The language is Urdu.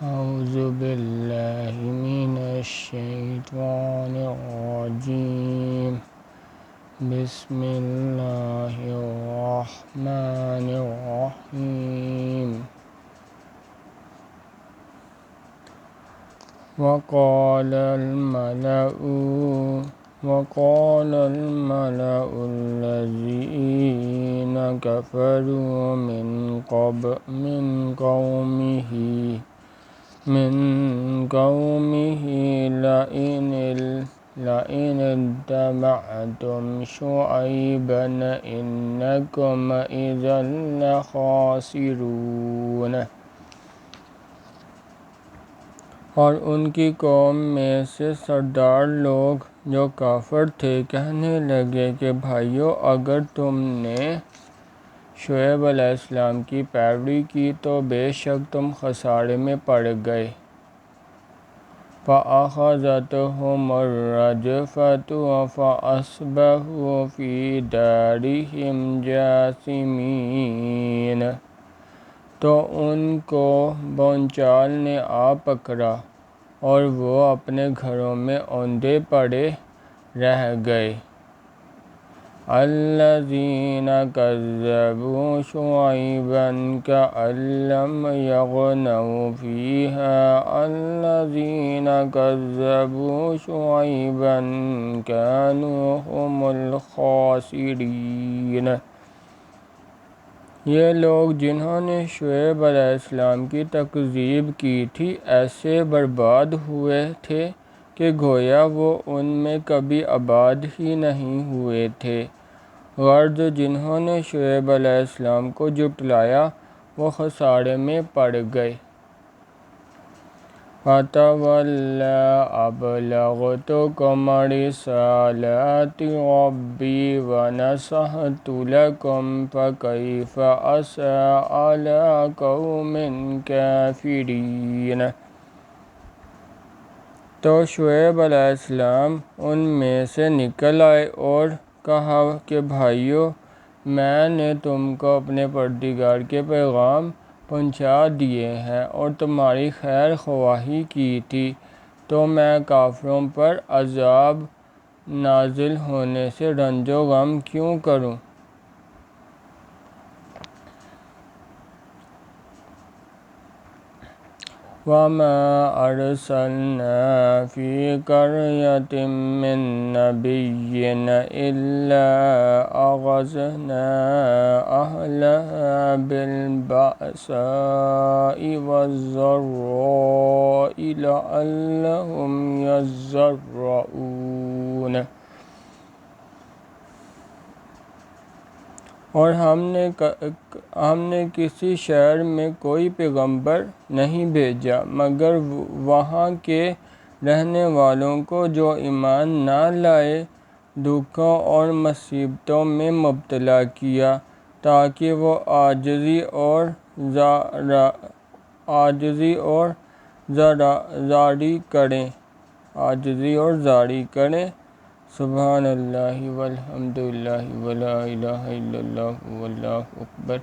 أعوذ بالله من الشيطان الرجيم بسم الله الرحمن الرحيم وقال الملأ الذين كفروا من قومه لئن اتبعتم شعيبا إنكم إذا لخاسرون۔ اور ان کی قوم میں سے سردار لوگ جو کافر تھے کہنے لگے کہ بھائیو، اگر تم نے شعیب علیہ السلام کی پیروی کی تو بے شک تم خسارے میں پڑ گئے۔ فَأَخَذَتْهُمُ الرَّجْفَةُ فَأَصْبَحُوا فِي دَارِهِمْ جَاثِمِينَ۔ تو ان کو بھونچال نے آ پکڑا اور وہ اپنے گھروں میں اوندے پڑے رہ گئے۔ الَّذِينَ كَذَّبُوا شُعَيْبًا كَأَن لَّمْ يَغْنَوْا فِيهَا الَّذِينَ كَذَّبُوا شُعَيْبًا كَانُوا هُمُ الْخَاسِرِينَ۔ یہ لوگ جنہوں نے شعیب علیہ السلام کی تکذیب کی تھی ایسے برباد ہوئے تھے کہ گویا وہ ان میں کبھی آباد ہی نہیں ہوئے تھے۔ غرض جنہوں نے شعیب علیہ السلام کو جھٹلایا وہ خسارے میں پڑ گئے۔ فَتَوَلَّىٰ أَبْلَغْتُكُمْ رِسَالَاتِ رَبِّي وَنَصَحْتُ لَكُمْ فَكَيْفَ أَسَىٰ عَلَىٰ قَوْمٍ كَافِرِينَ۔ تو شعیب علیہ السلام ان میں سے نکل آئے اور کہا کہ بھائیو، میں نے تم کو اپنے پروردگار کے پیغام پہنچا دیے ہیں اور تمہاری خیر خواہی کی تھی، تو میں کافروں پر عذاب نازل ہونے سے رنج و غم کیوں کروں؟ وَمَا أَرْسَلْنَا فِي قَرْيَةٍ مِّن نَّبِيٍّ إِلَّا أَخَذْنَا أَهْلَهَا بِالْبَأْسَاءِ وَالضَّرَّاءِ لَعَلَّهُمْ يَضَّرَّعُونَ۔ اور ہم نے کسی شہر میں کوئی پیغمبر نہیں بھیجا مگر وہاں کے رہنے والوں کو جو ایمان نہ لائے دکھوں اور مصیبتوں میں مبتلا کیا تاکہ وہ عاجزی اور زاری کریں۔ سبحان اللہ والحمد للہ ولا الہ الا اللہ واللہ اکبر۔